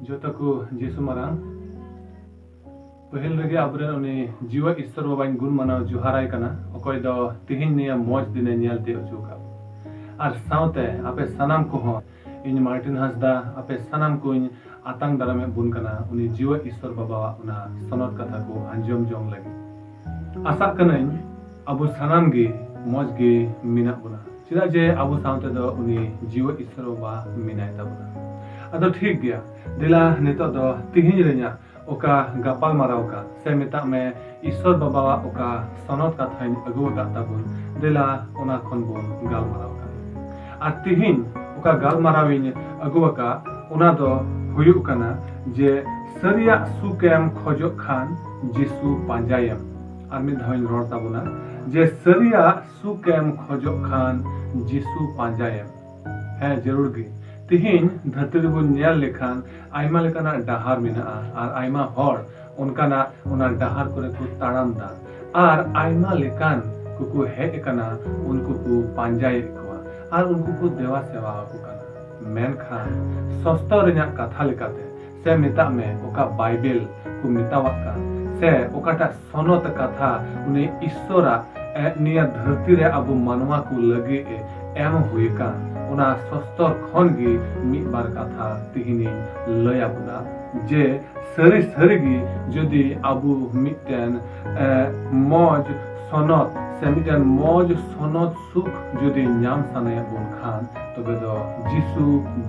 जोतो को जेसु मारांग पहल रेगे आबरेन उनी जीवा ईश्वर बाबाइन गुण मानाव जुहाराय कना अकय दो तिहिन निया मौज दिने ᱧᱮᱞ ᱛᱮ ᱚᱪᱚᱠᱟ ᱟᱨ ᱥᱟᱶᱛᱮ ᱟᱯᱮ ᱥᱟᱱᱟᱢ ᱠᱚᱦᱚᱸ ᱤᱧ ᱢᱟᱨᱴᱤᱱ ᱦᱟᱸᱥᱫᱟ ᱟᱯᱮ ᱥᱟᱱᱟᱢ ᱠᱚᱧ ᱟᱛᱟᱝ ᱫᱟᱨᱟᱢᱮ ᱵᱩᱱ ᱠᱟᱱᱟ ᱩᱱᱤ ᱡᱤᱣᱟ ईश्वर बाबाᱣᱟᱜ ᱚᱱᱟ ᱥᱚᱱᱚᱛ ᱠᱟᱛᱷᱟ ᱠᱚ ᱟᱸᱡᱚᱢ ᱡᱚᱝ ᱞᱟᱹᱜᱤᱫ ᱟᱥᱟᱜ ᱠᱟᱹᱱᱟᱹᱧ ᱟᱵᱚ ᱥᱟᱱᱟᱢ ᱜᱮ ᱢᱚᱡᱽ ᱜᱮ ᱢᱮᱱᱟᱜ ᱵᱚᱱᱟ ᱪᱮᱫᱟᱜ ᱡᱮ ᱟᱵᱚ ᱥᱟᱶᱛᱮ ᱫᱚ ᱩᱱᱤ ᱡᱤᱣᱟ ईश्वर बाबा ᱢᱮᱱᱟᱭ ᱛᱟᱵᱚᱱᱟ ᱟᱫᱚ ᱴᱷᱤᱠ ᱜᱮᱭᱟ ᱫᱮᱞᱟ ᱱᱤᱛᱚᱜ ᱫᱚ ᱛᱤᱦᱤᱧ ᱨᱮᱧᱟᱜ ओका गापाल माराव का से मेता में ईश्वर बाबा ओका सनत कथाइन अगुवा का ताबुन देला ओना खन बोन गाल माराव का आ तिहिन ओका गाल माराविन अगुवा का ओना दो हुयुक कना जे सरिया सुकेम खोजो खान जिसु पांजायम आर मिद धाविन रोड ताबुना जे सरिया सुकेम खोजो खान जिसु पांजायम है जरूर गी तिहिन धरती रे बन ᱧᱮᱞ लेखान आयमा लेकाना डाहार मेना आर आयमा हर उनकाना उना डाहार करे को ताड़ाम दा आर आयमा लेकान कुकु हेज कना उनको को पांजाय को आर उनको को देवा सेवा को कना मेनखान सस्ता रेना कथा लेकाते से मेता में ओका बाइबल को मेतावाक का से ओकाटा सनत कथा उनी ईश्वरा निया धरती रे अबु मानवा को लगे एम हुए का उना सस्तर खन गी मिद बार कथा तिहिनी लया बुना जे सरी सरीगी जदि आबु मिदटेन मौज सनत से मिदटेन मौज सनत सुख जदि ᱧᱟᱢ सानाया बुन खान तबे दो जिसु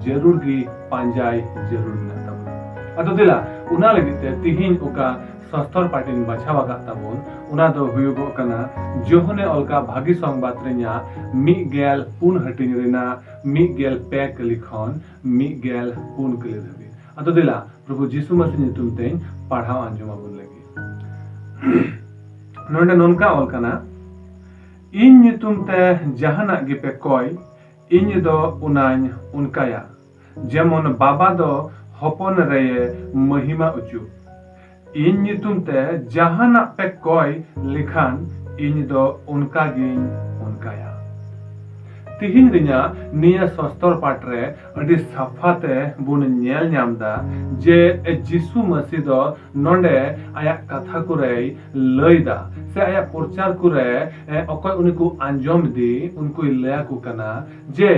जरूर गी पांजाय जरूर मेना ताबुन अतो दिला उना लगिते तिहिन ओका सस्तर पार्टिन बाछावा का ताबुन उना दो हुयुगो कना जोहने अलका भागी संबाद रे냐 मिगेल पुन हटिन रेना मिगेल पैक लिखन मिगेल पुन कले धबी अतो दिला प्रभु जीसु मसीह नितुम तेन पढ़ाव आंजमा बुन लगी नोंडे नोनका अलकना इन नितुम ते जहाना गे पे कोय इन दो उनाइन उनकाया जेमन बाबा दो हपन रे महिमा उचु इन नितुम ते जहाना पे कोय लिखान इन दो उनका गिन उनकाया तिहिन रिnya निया सस्तर पाठ रे अडी साफाते बुन ᱧᱮᱞ ᱧᱟᱢदा जे जिसु मसीह दो नोंडे आया कथा को रे लयदा से आया प्रचार को रे अकय उनको आंजम दी उनको लया को कना जे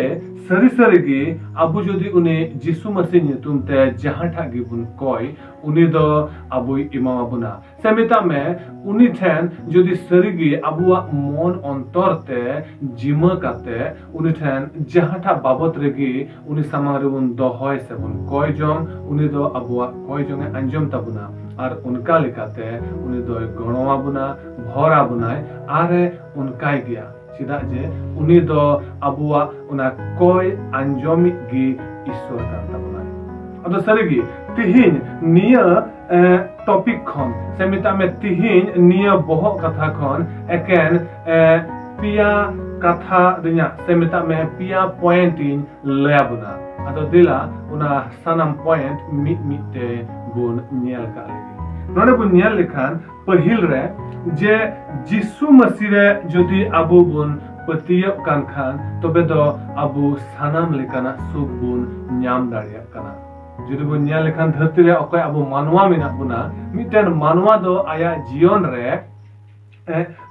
सरी सरी गी अबु जदि उनी जिसु मसीह नितुम ते जहाटा गी बुन कोय उनी दो अबु इमामा बुना से मेता में उनी ठेन जदि सरी गी अबुआ मन अंतर ते जिमा काते उनी ठेन जहाटा बाबत रेगी उनी सामांग रे बुन दोहय से बुन कोय जों उनी दो अबुआ कोय जोंगे अंजम ताबुना आर उनका लेकाते उनी दो गणवा बुना भरा बुनाय आरे उनकाय गया चिदा जे उनी दो अबुआ उना कोय अंजमी गी ईश्वर का ताबुना अदो सरीगी तिहिन निया टॉपिक खन से मिता में तिहिन निया बहु कथा खन एकेन पिया कथा रिnya से मिता में पिया पॉइंट इन लया बुना अदो दिला उना सनम पॉइंट मिट मिटे बुन ᱧᱮल का लेगी नोडे बुन ᱧᱮल लेखान पहिल रे जे जिसु मसीह रे जदि अबु बुन पतिय कान खान तबे दो अबु सानाम लेकाना सुख बुन ᱧᱟᱢ दाड़िया कना जदि बुन ᱧᱮल लेखान धरती रे अकय अबु मानवा मेना बुना मिटेन मानवा दो आया जीवन रे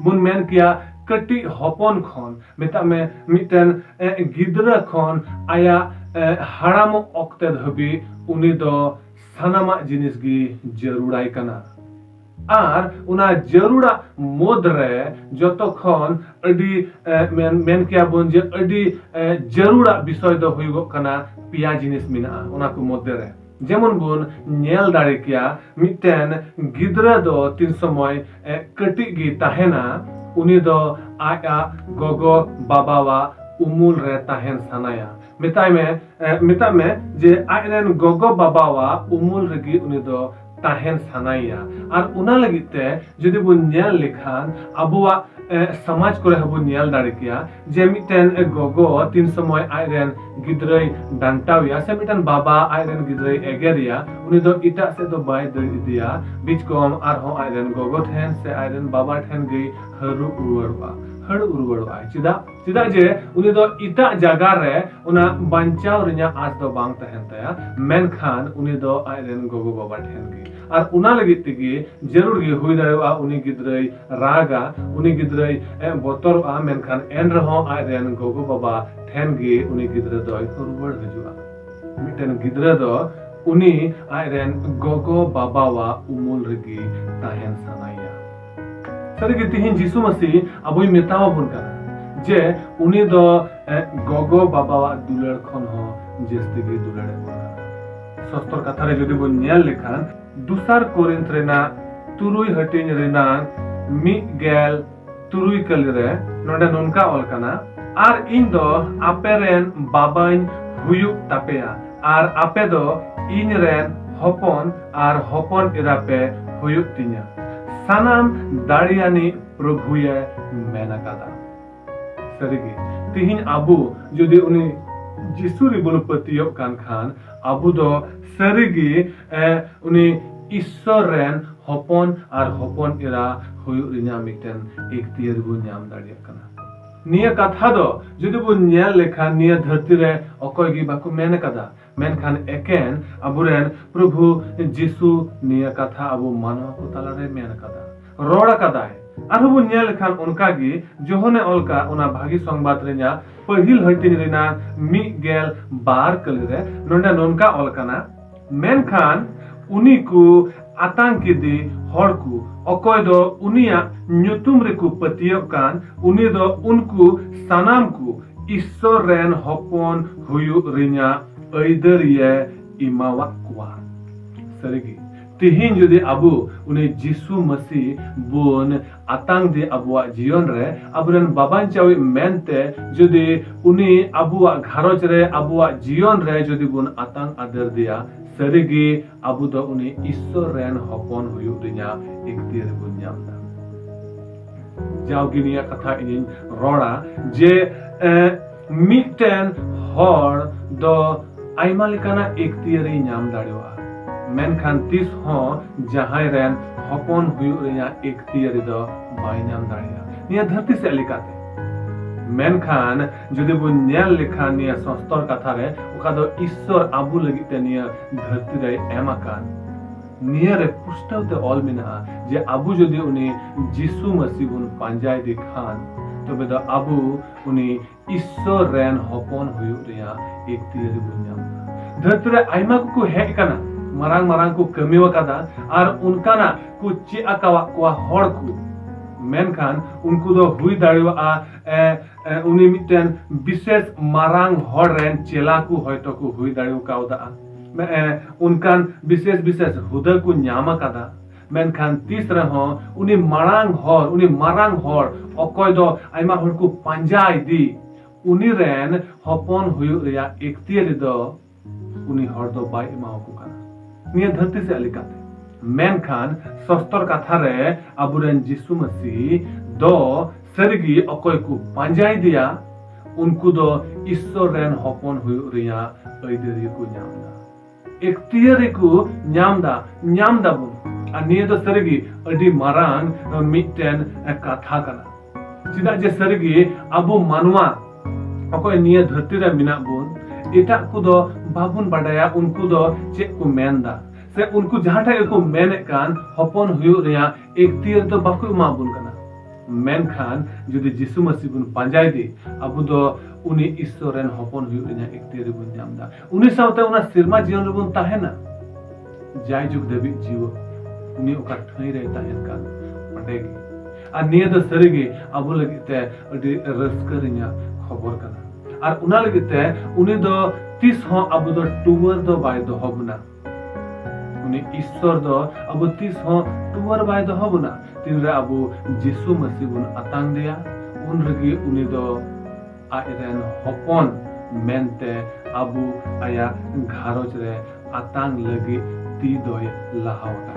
बुन मेन किया कटी हपन खन मेता में मिटेन गिद्रा खन आया हाराम अक्ते धबी उनी दो सानामा जिनिस गी जरूराय कना आर उना जरूरा मोद रे जतो खन अडी मेन किया बुन जे अडी जरूरा विषय दो हुइगो कना पिया जिनिस मिना उना को मोद रे जेमन बुन ᱧᱮल दाड़े किया मिटेन गिद्रा दो तीन समय कटी गी ताहेना उनी दो आया गोगो बाबावा उमुल रे ताहेन सानाया मिता में जे आयरन गोगो बाबावा उमुल रेगी उनी दो ताहेन सानाया आर उना लगिते जदि बुन ᱧᱮल लेखान अबुआ समाज को हबु ᱧᱮल दाड़े किया जे मिटेन गोगो तीन समय आयरन गिद्रई डांटाविया से मिटेन बाबा आयरन गिद्रई एगेरिया उनी दो इटा से दो बाय दिया बीच कम आर हो आयरन गोगो ठेन से आयरन बाबा ठेन गई हरू रुवरवा हड़ उरुवाड़ोआय चिदा जे उनी दो इटा जगह रे उना बांचाव रिया आस दो बांग तहन तया मेनखान उनी दो आयरेन गोगो बाबा ठेन गे और उना लगित तेगे जरूर गे हुई दाड़ेवा उनी गिद्रई रागा उनी गिद्रई बोतरआ मेनखान एन रहो आयरेन गोगो बाबा ठेन गे उनी गिद्र दो उरुवाड़ हजुआ मिटेन गिद्र दो उनी आयरेन गोगो बाबावा उमुल रेगी ताहेन सानाया सरिगे तिहिन जिसु मसीह अबुई मेतावा बुन कना जे उनी दो गोगो बाबावा दुलड़ खन हो जेस्ती गे दुलड़े बुन सस्तर कथा रे जदि बुन नेल लेखान दुसार कोरिन्थ रेना तुरुई हटिन रेना मिगेल तुरुई कलिरे नोडे नोनका ऑल कना आर इन दो आपेरेन बाबाइन हुयु तापेया आर आपे दो इन रेन हपन आर हपन इरापे हुयु तिnya सानाम दाड़ियानी प्रभुये मेनाकादा सरिगे तिहिन आबु जदि उनी जिसु रे बुन पतियो कान खान आबु दो सरिगे उनी ईश्वर रेन हपन आर हपन इरा हुयु रिना मिटेन एकतियर बु नाम दाड़िया कना निया कथा दो जदि बु नेल लेखा निया धरती रे अकय गी बाकु मेनकादा मेनखान एकेन अबुरेन प्रभु जिसु निया कथा अबु मानव को तला रे मेनकादा रोड़ा कदा है आरबु नेल लेखान उनका गी जोहने अलका उना भागी संवाद रेना पहिल हटिन रेना मिगेल बार कलिरे नोंडा नोनका अलकाना मेनखान उनी को आतंकी दी हड़कू अकय दो उनिया न्युतुम रेकु पतियो कान उनी दो उनको सानाम को ईश्वर रेन हपन हुयु रिना ऐदरिये इमावा कुआ सरिगी तिहिन जदि अबु उनी जिसु मसीह बुन आतंक दे अबुआ जीवन रे अबुरन बाबान चावी मेनते जदि उनी अबुआ घरज रे अबुआ जीवन रे जदि बुन आतंक आदर दिया सरिगी अबु दो उनी ईश्वर रेन हपन हुयु रिना एकतिर बुन नामदा जावगिनिया कथा इन रोड़ा जे मिटेन हर दो आइमा लेकाना एकतियरी नाम दाड़िवा मेनखान तीस हो जहां रेन हपन हुयु रिया एकतियरी दो बाय नाम दाड़िया निया धरती से लिकाते मेनखान जदि बु नेल लेखान निया सस्तर कथा रे ओका दो ईश्वर आबु लगिते निया धरती रे एमाकान निया रे पुष्टवते ऑल मिना जे आबु जदि उनी जिसु मसीह बुन पांजाय दिखान तबे दो आबु उनी ईश्वर रेन हपन हुयु रिया एकतियरी बुन नाम धरती रे आइमा को हेक कना मारांग मारांग को कमिवा कदा आर उनकाना को चे अकावा को हड़ को मेनखान उनको दो हुई दाड़िवा उनी मिटेन विशेष मारांग हड़ रेन चेला को होयतो को हुई दाड़िवा काउदा उनकान विशेष विशेष हुदा को न्यामा कदा मेनखान तीसरा हो उनी मारांग हड़ अकय दो आइमा हड़ को पांजाय दी उनी रेन हपन हुयु रिया एकतियरी दो उनी हड़ दो बाय इमाओ को कना निया धरती से अलिकाते मेनखान सस्तर कथा रे अबुरेन जिसु मसीह दो सरगी अकय को पांजाय दिया उनको दो ईश्वर रेन हपन हुयु रिया ऐदरी को नामदा एकतियरी को नामदा बुन आ निया दो सरगी अडी मारांग मिटेन कथा कना चिदा जे सरगी अबु मानवा अकय निया धरती रे मिना बुन एटा को दो बाबुन बाडाया उनको दो चे को मेनदा से उनको जहाटा को मेने कान हपन हुयु रिया एकतियर तो बाकु माबुन कना मेनखान जदि जिसु मसीह बुन पांजाय दी अबु दो उनी ईश्वर रेन हपन हुयु रिया एकतियर बुन नामदा उनी सावते उना सिरमा जीवन रे बुन ताहेना जाय जुग देबी जीव उनी ओका ठई रे ताहेन कान पटेगी आ निया दो सरिगे अबु लगिते अडी रस्करिया खबर कना आर उना लगिते उनी दो तीस हो अबु दो टुवर दो बाय दो हबना उनी ईश्वर दो अबु तीस हो टुवर बाय दो हबना तीन रे अबु जिसु मसीह बुन आतांग दिया उन रगी उनी दो आइरेन हपन मेनते अबु आया घारोज रे आतांग लगी ती दोय लाहावता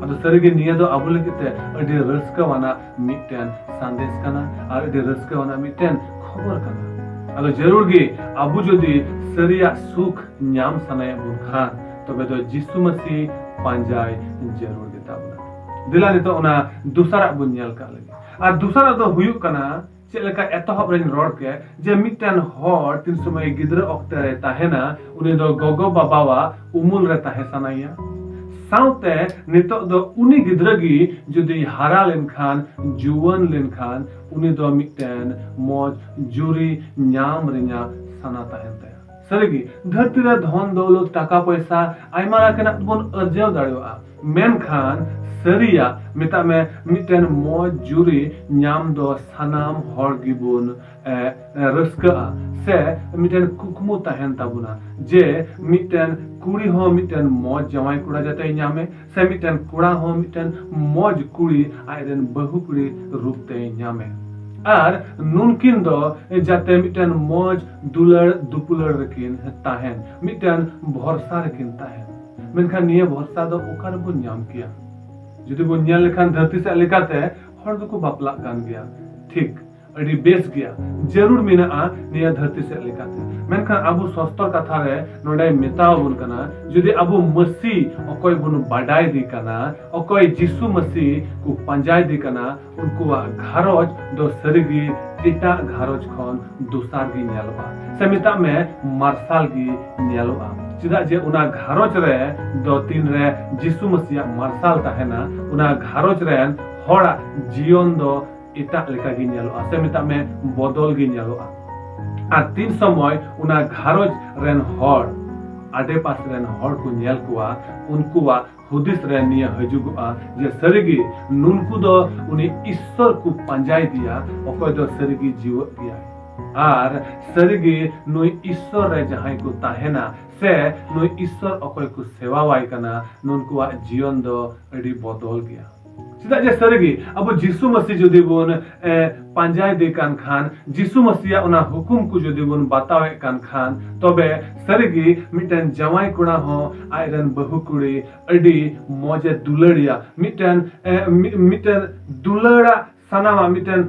अदो सरिगे निया दो अबु लगिते अडी रस्का वाना मिटेन संदेश कना आर अडी रस्का वाना मिटेन खबर कना अदो जरूर गे अबु जदि सरिया सुख न्याम सनाय बुन खान तबे दो जिसु मसीह पांजाय जरूर देता बुना दिला नितो ओना दूसरा बुन नेल का लगी और दूसरा दो हुयुक कना चेक लेका एतहब रेन रोड के जे मिटन हर तीन समय गिद्रा ऑक्टे रे ताहेना उनी दो गोगो बाबावा उमुल रे ताहे सनाइया साउते नितो दो उनी गिद्रा गी जुदी हारा लेन खान जुवन लेन खान उनी दो मिटन मौज जुरी न्याम रिnya सना ताहेन ताया सरिगी धरती रे धन दौलत टाका पैसा आइमा राकेना बन अर्जाव दाड़ेवा मेन खान सरिया मिता में मिटन मौज जुरी न्याम दो सनाम हर गिबुन रस्का से मिटन कुकमु ताहेन ताबुना जे मिटन कुड़ी हो मिटन मौज जवाई कुड़ा जाते न्यामे से मिटन कुड़ा हो मिटन मौज कुड़ी आयरन बहु कुड़ी रूपते न्यामे और नुनकिन दो जाते मिटन मौज दुलड़ दुपुलड़ रकिन ताहेन मिटन भरसा रकिन ताहेन मेनखान निये भरसा दो ओकार बो न्याम किया जुदी बो न्याल लेखान धरती से लेकाते हर दो को बापला कान गया ठीक अड़ी बेस गया जरूर मिना निया धरती से लेकाते मेनखान अबु सस्तर कथा रे नोडे मेताव बुन कना जुदी अबु मसी अकोय बुन बाडाय दी कना अकोय जिसु मसी को पंजाय दी कना उनको घारोज दो सरगी टिटा घारोज खन दुसार गी न्यालबा समिता में मार्शल गी न्यालबा चिदा जे उना घारोज रे दो तीन रे जिसु मसीया मार्शल ताहेना उना घारोज रे होड़ा जीवन दो इता लेका गी न्यालबा समिता में बदल गी न्यालबा आ तीन समय उना घारोज रेन हर आडे पास रेन हर को न्याल कुआ उनकुआ हुदिस रे निया हजुगुआ जे सरगी नुनकु दो उनी ईश्वर को पंजाय दिया अकोय दो सरगी जीव दिया आर सरगी नुई ईश्वर रे जहां को ताहेना से नुई ईश्वर अकोय को सेवा वाई कना नुनकुआ जीवन दो अडी बदल गया चिदा जे सरगी अब जिसु मसीह जुदी बोन पंजाय दे कान खान जिसु मसीह उना हुकुम को जुदी बोन बतावे कान खान तबे सरगी मिटन जवाई कुड़ा हो आयरन बहु कुड़ी अडी मौजे दुलड़िया मिटन दुलड़ा सनावा मिटन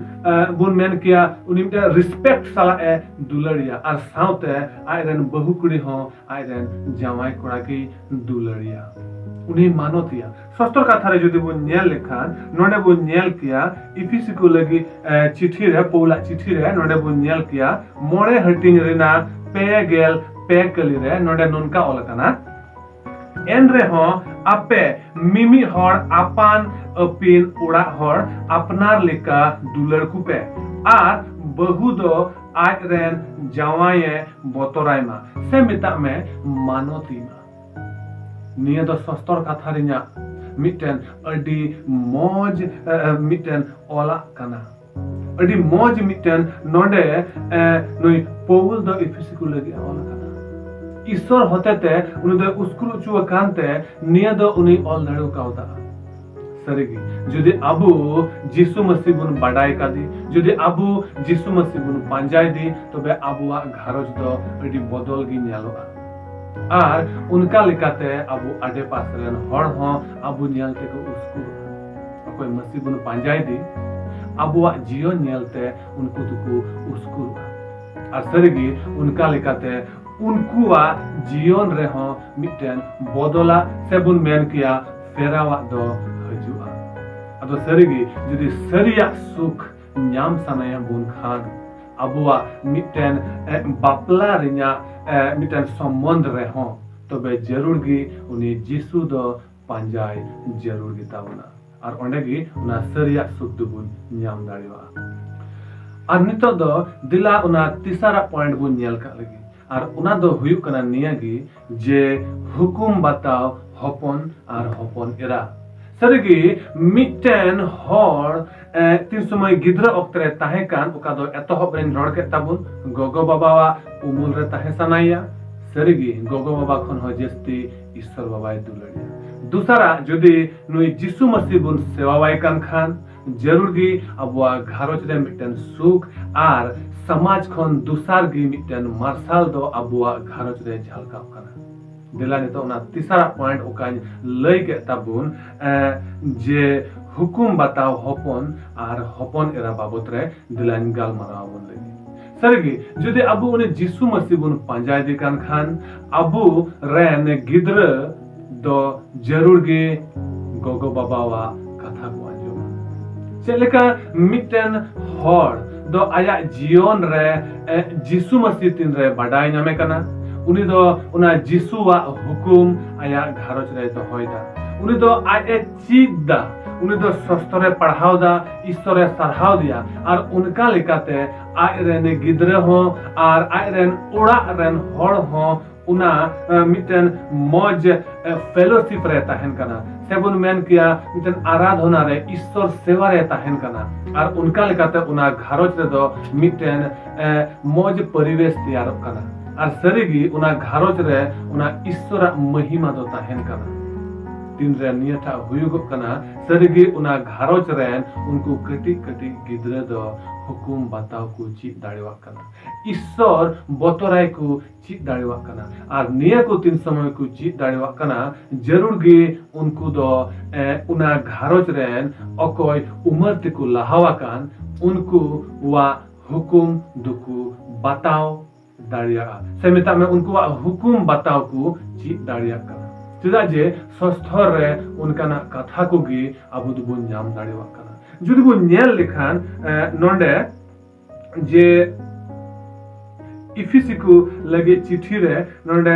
बुन मेन किया उनी मिटन रिस्पेक्ट साला ए दुलड़िया और साउते आयरन बहु कुड़ी हो आयरन जवाई कुड़ा की दुलड़िया उन्हीं मानोतिया सस्तर कथा रे जदि वो न्याल लेखान नोडे वो न्याल किया इफिसी को लगी चिट्ठी रे पौला चिट्ठी रे नोडे वो न्याल किया मोड़े हटिंग रेना पे गेल पे कली रे नोडे नोनका ओलकना एन रे हो आपे मिमी हर आपान अपिन उड़ा हर अपनार लेका दुलर कुपे आर बहु दो आज रेन जवाये बोतराइमा से मिता में मानोतीमा निया दो सस्तर कथा रिnya मिटन अडी मौज मिटन ओला कना अडी मौज मिटन नोडे नोई पौल दो इफिसी को लगी ओला कना ईश्वर होते ते उनी दो उसकुरु चुआ कांते निया दो उनी ओल धड़ो काउता सरगी जुदी अबु जिसु मसीह बुन बाडाय कादी जुदी अबु जिसु मसीह बुन पंजाय दी तबे अबुआ घारोज दो अडी बदल गी न्यालोआ आर उनका लिकाते अबु आडे पास रेन हर हो अबु न्यालते को उसको अकोय मसीह बुन पंजाय दी अबुआ जीवन न्यालते उनको तुको उसको आर सरगी उनका लिकाते उनकुआ जीवन रे हो मिटन बदला से बुन मेन किया फेरावा दो हजुआ अदो सरगी जुदी सरिया सुख न्याम सनाया बुन खान अबुआ मिटन बापला रिnya मिटन संबंध रे हो तबे जरूर गी उनी जिसु दो पंजाय जरूर गी ताबना और ओंडे गी उना सरिया सुख दुबुन न्याम दाड़ीवा और नितो दो दिला उना तीसरा पॉइंट बुन नेल का लगी और उना दो हुयु कना निया गी जे हुकुम बताओ हपन और हपन एरा सरगी मिटन हर तीन समय गिद्रा अक्तरे ताहे कान उका दो एतहब रेन रोड के ताबुन गोगो बाबावा उमुल रे ताहे सनाइया सरगी गोगो बाबा खन हो जस्ती ईश्वर बाबाय दुलड़िया दूसरा जुदी नुई जिसु मसीह बुन सेवावाय कान खान जरूर गी अबुआ घारोज रे मिटन सुख आर समाज खन दूसर गी मिटन मार्शल दो अबुआ घारोज रे झलकाव काना दिला ने तो उना तीसरा पॉइंट ओकान लई के ताबुन जे हुकुम बताओ हपन और हपन एरा बाबत रे दिलान गाल माराव बन लगी सरगी जुदी अबु उने जिसु मसीह बुन पंजाय दे कान खान अबु रेन गिद्र दो जरूर गे गोगो बाबावा चलेका मिटन हर दो आया जीवन रे जिसु मसीह तीन रे बाडाय नामे कना उनी दो उना जिसुवा हुकुम आया घारोच रे दोहयदा उनी दो आए चीदा उनी दो सस्तरे पढ़ाव दा ईश्वरे सरहाव दिया और उनका लेकाते आय रेन गिद्रे हो और आय रेन उड़ा रेन हड़ हो उना मिटन मौज फेलोशिप रे ताहेन कना सेबुन मेन किया मिटन आराधना रे ईश्वर सेवा रे ताहेन कना और उनका लेकाते उना घारोच रे दो मिटन मौज परिवेश तैयार कना और सरीगी उना घारोच रे उना ईश्वर महिमा दो ताहेन कना तीन रे नियता हुयुग कना सरीगी उना घारोच रेन उनको कटी कटी गिद्रे दो हुकुम बताव को चीज दाड़ेवा कना ईश्वर बतराय को चीज दाड़ेवा कना और निया को तीन समय को चीज दाड़ेवा कना जरूर गे उनको दो उना घारोच रेन अकोय उमर ते को लहावा कान उनको वा हुकुम दुकु बताव दाड़िया से मिता में उनको वा हुकुम बताव को चीज दाड़िया कना चेदा जे सस्थर रे उनका ना कथा को गे अबु दुबुन नाम दाड़ेवा कना जुदी बो नेल लेखान नोंडे जे इफिसी को लगे चिट्ठी रे नोंडे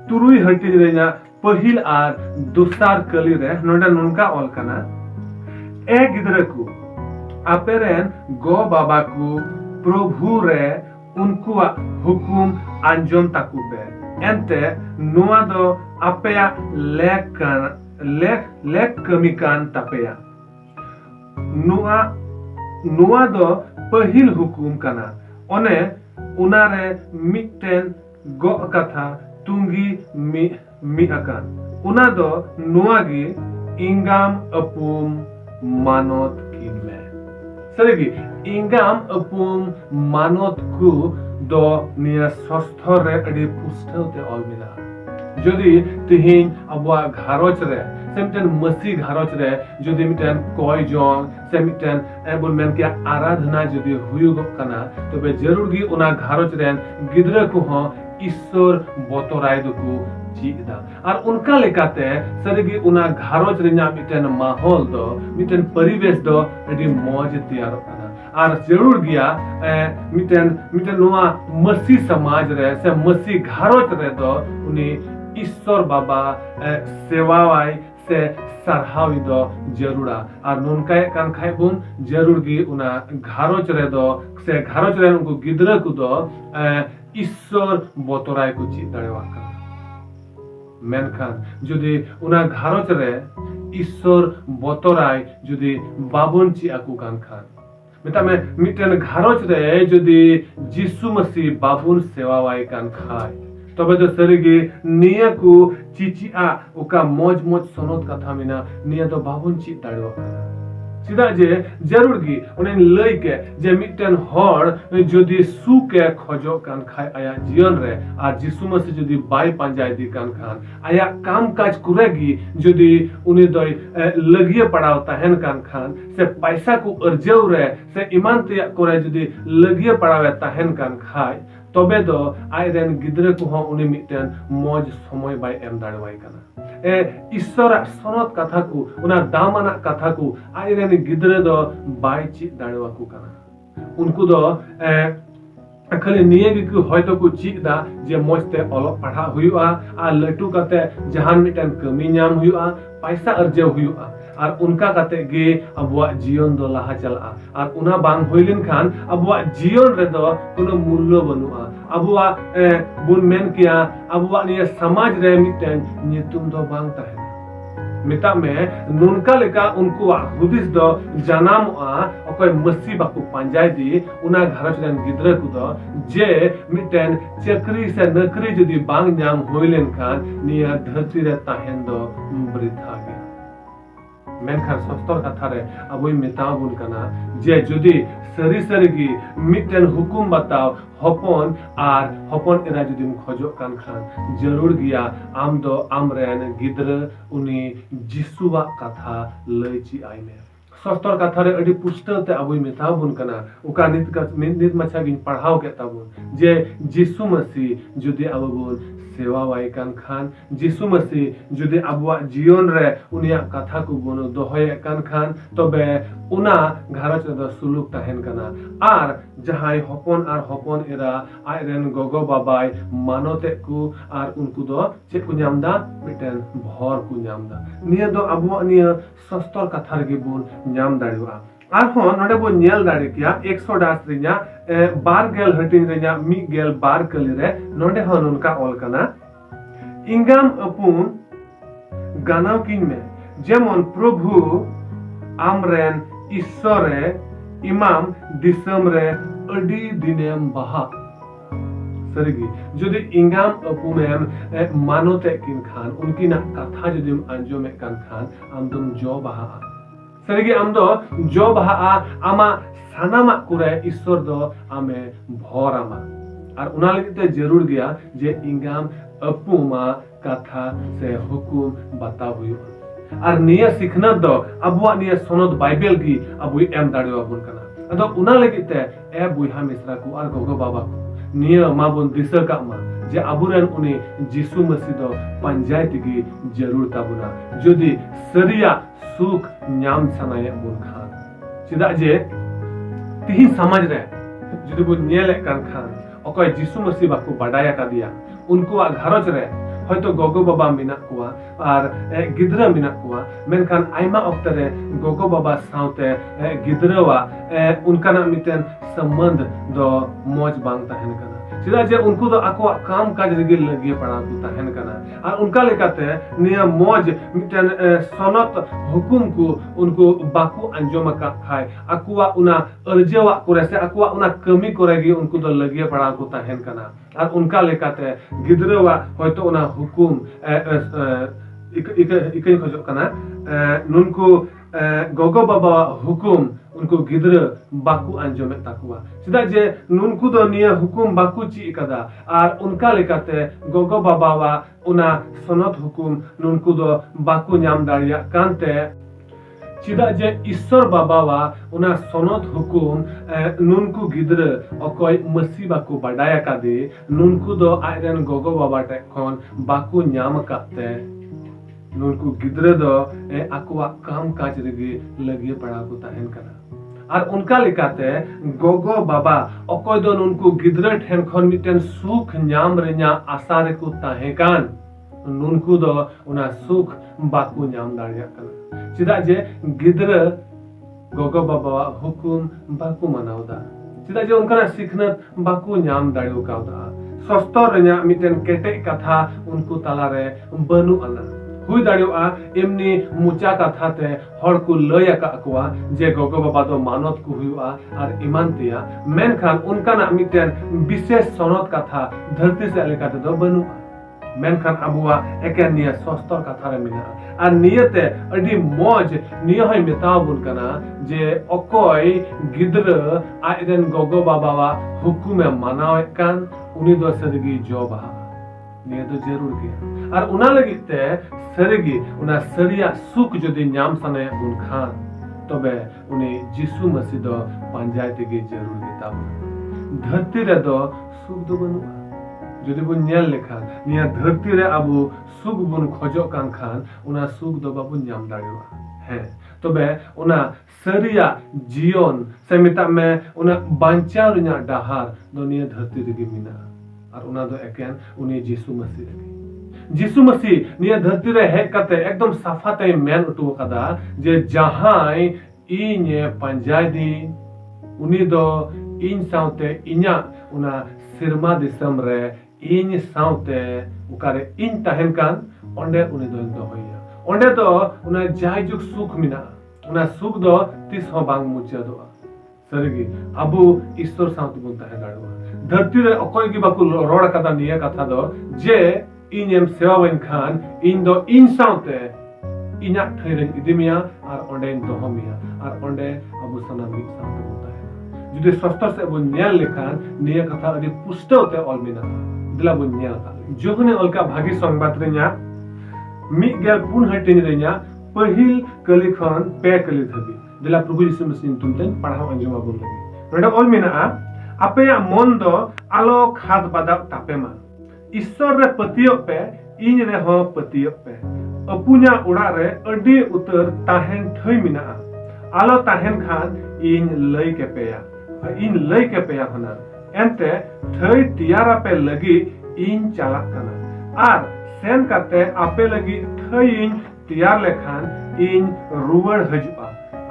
तुरुई हटी रे ना पहिल आर दोसार कली रे नोंडे नोनका ऑल कना ए गिदरे को अपेरेन गो बाबा को प्रभु रे उनको हुकुम अंजम ताकू बे एंते नुआ दो अपेया लेख कमिकान तपेया नुआ दो पहिल हुकुम कना ओने उनारे मिटेन गो कथा तुंगी मी अकान उना दो नुआ गी इंगाम अपुम मानोत किनमे सरेगी इंगाम अपुम मानोत को दो निया सस्थर रे अडी पुष्टते ऑल मिला जदि तिहिन अबवा घारोच रे सेमिटन मसी घारोच रे जदि मिटन कोय जों सेमिटन एबुल मेन के आराधना जदि हुयुग कना तबे जरूर गी उना घारोच रेन गिद्रे को हो ईश्वर बतराय दुकु चीदा और उनका लेकाते सरिगी उना घारोच रे न्या मिटन माहौल दो मिटन परिवेश दो अडी मौज तैयार कना और जरूर गया मिटन नुआ मसी समाज रे से मसी घारोच रे दो उनी ईश्वर बाबा सेवावाई से सरहावी दो जरूरा और नुनकाय कान खाय बुन जरूर गी उना घारोच रे दो से घारोच रे उनको गिद्रे को दो ईश्वर बतराय को चीज दाड़ेवा का मेनखान जुदी उना घारोच रे ईश्वर बतराय जुदी बाबुन ची आकु कान खान मिता में मिटन घारोच रे जुदी जिसु मसीह बाबुन सेवावाई कान खाय तबे तो सरिगे निया को चिचिआ उका मौज मौज सनोत कथा मिना निया तो बाबुन ची दाड़ो सीधा जे जरूर गी उन्हें लई के जे मिटन हर जदि सु के खजो कान खाय आया जीवन रे आ जिसु मसीह जदि बाय पांजाय दी कान खान आया काम काज कुरेगी जदि उन्हें दई लगिए पड़ाव ताहेन कान खान से पैसा को अर्जेव रे से ईमान ते करे जदि लगिए पड़ावे ताहेन कान खाय तबे दो आयरेन गिद्रे को हो उन्हें मिटन मौज समय बाय एम दाड़वाई कना ईश्वर सनत कथा को उना दामाना कथा को आयरेन गिद्रे दो बाय ची दाड़वा को कना उनको दो खाली निये को हयतो को चीदा जे मौजते ओलो पढ़ा हुयुआ आ लटू कते जहान मिटन कमी नाम हुयुआ पैसा अर्जे हुयुआ और उनका कते गे अबुआ जीवन दो लाहा चला और उना बांग होइलिन खान अबुआ जीवन रे दो कोनो मूल्य बनुआ अबुआ बुन मेन किया अबुआ निये समाज रे मिटन नितुम दो बांग ताहे मिता में नुनका लेका उनको हुदिस दो जनाम अकोय मसी बाकु पांजाय दी उना घरच रेन गिद्रे को दो जे मिटन चक्री से नकरी जदी बांग नाम होइलेन खान निया धरती रे ताहेन दो बृथा गया मेनखान सस्तर कथा रे अबुई मिताव बुन कना जे जदी सरी सरीगी मिटन हुकुम बताओ हपन आर हपन एरा जदी खजो कान खान जरूर गिया आम दो आमरेन गिद्र उनी जिसुवा कथा लईची आइमे सस्तर कथा रे अडी पुस्तते अबुई मिताव बुन कना उका नित मछा गिन पढ़ाव के तबुन जे जिसु मसीह जदी अबुन सेवा वाई कान खान जिसु मसीह जुदि अबुआ जीवन रे उनिया कथा को बन दोहय कान खान तबे उना घरच रे सुलुक तहन कना आर जहाय हपन आर हपन एरा आयरेन गोगो बाबाय मानोते को आर उनको दो चेक को नामदा मिटेन भर को नामदा निया दो अबुआ निया सस्तर कथा रे बुन नाम दाड़िवा आरहों नोडे बो नेल दाड़े किया 110 रिया 12 हटिन रिया 12 कली रे नोडे हन उनका ऑल कना इंगाम अपुन गानाव किन में जेमन प्रभु आमरेन ईश्वरे इमाम दिसम रे अडी दिनेम बहा सरगी जुदि इंगाम अपुमेम मानोते किन खान उनकी ना कथा जुदि अंजो में कान खान आम तुम जो बहा सरगी आम दो जो बहा आमा सानामा कुरे ईश्वर दो आमे भोर आमा और उना लगते जरूर गया जे इंगाम अपुमा कथा से हुकुम बता हुई और निया सीखना दो अबुआ निया सोनद बाइबल की अबुई एम दाड़िवा बुन कना अदो उना लगते ए बुइहा मिश्रा को और गोगो बाबा को निया मा बुन दिसा का मा जे अबुरन उनी जिसु मसीह दो पंचायत की जरूर ताबुना जुदी सरिया सुख न्याम सनाय बुन खान चिदा जे तिही समझ रे जुदी बुन नेले कान खान ओकय जिसु मसीह बाको बडाया का दिया उनको घरच रे हयतो गोगो बाबा मिना कुआ और गिद्रा मिना कुआ मेनखान आइमा अक्तरे गोगो बाबा साउते गिद्रावा उनका ना मिटेन संबंध दो मौज बांग तहन कना चिदा जे उनको दो आको काम काज रेगे लगिए पड़ा को तहन कना और उनका लेकाते निया मौज मिटेन सनत हुकुम को उनको बाकू अंजोम का खाय अकुआ उना अर्जेवा करे से अकुआ उना कमी करेगी उनको दो लगिए पड़ा को तहन कना और उनका लेकाते गिद्रावा हयतो उना हुकुम इकई खोजो कना नुनको गोगो बाबा हुकुम उनको गिद्र बाकू अंजोमे ताकुआ चिदा जे नुनको दो निया हुकुम बाकू ची कदा और उनका लेकाते गोगो बाबा वा उना सनत हुकुम नुनको दो बाकू नाम दाड़िया कांते चिदा जे ईश्वर बाबा वा उना सनत हुकुम नुनको गिद्र अकोय मसी बाकू बडाया कादे नुनको दो आयरन गोगो बाबा टे खन बाकू नाम काते नुनको गिद्र दो अकुआ काम काज रेगे लगिए पड़ा को तहन कना और उनका लेकाते गोगो बाबा अकोय दो नुनको गिद्र ठेन खन मिटेन सुख नाम रे냐 आशा रे को तहेकान नुनको दो उना सुख बाकू नाम दाड़िया कना चिदा जे गिद्र गोगो बाबा हुकुम बाकू मनावदा चिदा जे उनका सिखनत बाकू नाम दाड़ियो कावदा सस्तो रे냐 मिटेन केटे कथा उनको तला रे बनु आना हुई दाड़ियोआ एमनी मुचा कथा ते हर को लय का अकुआ जे गोगो बाबा दो मानत को हुआ और ईमान तिया मेनखान उनका ना मिटेन विशेष सनत कथा धरती से लेकाते दो बनु मेनखान अबुआ एके निया सस्तर कथा रे मिना और नियते अडी मौज निया है मेताबुन कना जे अकोय गिद्र आइरन गोगो बाबा वा हुकुम मानाव कान उनी दो सदगी जोबा निया तो जरूर गया और उना लगते सरगी उना सरिया सुख जदि नाम सने उन खान तबे उनी जिसु मसीह दो पंचायत के जरूर गिताब धरती रे दो सुख दो बनु जदि बुन नेल लेखा निया धरती रे अबु सुख बुन खोजो कान खान उना सुख दो बाबु नाम दाड़िवा है तबे उना सरिया जीवन से मिता में उना बांचाव रिया डहार दो निया धरती रे मिना और उना दो एकेन उनी जिसु मसीह रे जिसु मसीह निया धरती रे हेक कते एकदम साफा ते मेन उटु कदा जे जहां इने पंजायदी उनी दो इन साउते इन्या उना सिरमा दिसम रे इन साउते उकारे इन तहन कान ओंडे उनी दो होया ओंडे तो उना जायजुक सुख मिना उना सुख दो तिस हो बांग मुचा दो सरगी अबु ईश्वर साउते बुन तहन दाड़वा धरती रे अकोय की बाकु रोड कथा निया कथा दो जे इनेम सेवा वन खान इन दो इन साउते इना ठैरन इदिमिया और ओंडे दोहमिया और ओंडे अबु सना मिक साउते होता है जुदि सस्तर से बन नेल लेखान निया कथा अदि पुष्टोते अलमिना दिला बन नेल का जोगने अलका भागी संबाद रे냐 मिगेल पुन हटिन रे냐 पहिल कली खन पे कली धबी दिला प्रभु यीशु मसीह तुमतेन पढ़ाव अंजुमा बोल लगी नडा अलमिना आपे मन दो आलो खाद बादा तापेमा ईश्वर रे पतियो पे इन रे हो पतियो पे अपुन्या उड़ा रे अडी उतर ताहेन थई मिना आलो ताहेन खान इन लई के पेया होना एंते थई तियारा पे लगी इन चालक कना आर सेन काते आपे लगी थई इन तियार लेखान इन रुवर हजुआ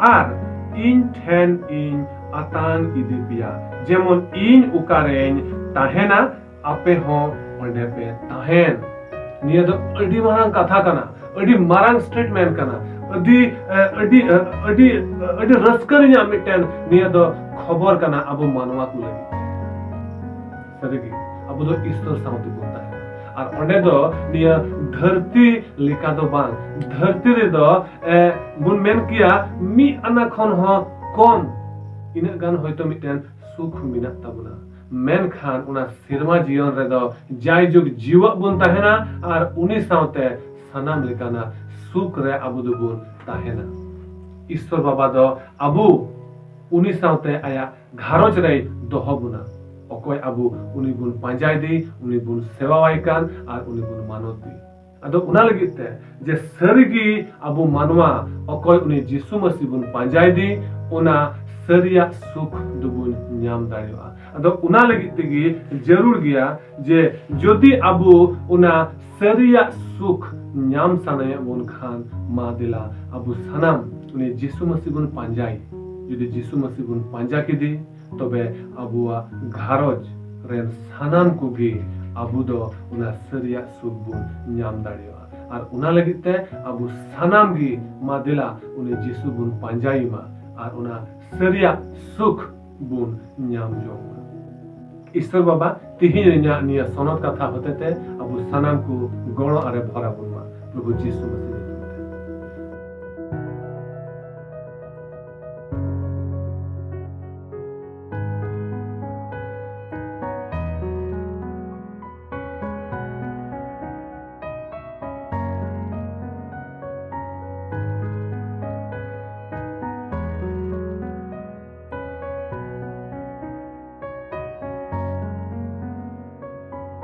आर इन ठेन इन आतान इदी पिया जेमन इन उकारेन ताहेना आपे हो ओंडे पे ताहेन निया दो अडी मारंग कथा कना अडी मारंग स्टेटमेंट कना अडी रस्करिया मिटेन निया दो खबर कना अब मानवा को लगी सदगी अब दो ईश्वर साउती बोलता है और ओंडे दो निया धरती लिका दो बांग धरती रे दो बुन मेन किया मी अना खन हो कम इना गान होयतो मिटेन सुख मिना ताबुना मेन खान उना सिरमा जीवन रे दो जाय जुग जीवा बुन ताहेना और उनी साउते सनाम लिकाना सुख रे अबु दो बुन ताहेना ईश्वर बाबा दो अबु उनी साउते आया घारोज रे दोहो बुना अकोय अबु उनी बुन पांजाय दी उनी बुन सेवावाय कान और उनी बुन मानत दी अदो उना लगिते जे सरगी अबु मानवा अकोय उनी यीशु मसीह बुन पांजाय दी उना सरिया सुख दुबुन न्याम दाड़ियोआ अदो उना लगिते गी जरूर गया जे जोदी अबु उना सरिया सुख न्याम साने बुन खान मा दिला अबु सनाम उनी यीशु मसीह बुन पांजाय जुदी यीशु मसीह बुन पांजा किदी तबे अबुआ घारोज रेन सानाम कुगी अबु दो उना सरिया सुख बुन न्याम दाड़ियोआ और उना लगिते अबु सानाम गी मा दिला उनी यीशु बुन पांजाई मा और उना सरिया सुख बुन न्याम जोंग ईश्वर बाबा तिहिन निया सनत कथा होते ते अबु सानाम को गणो आरे भरा बुन मा प्रभु यीशु मसीह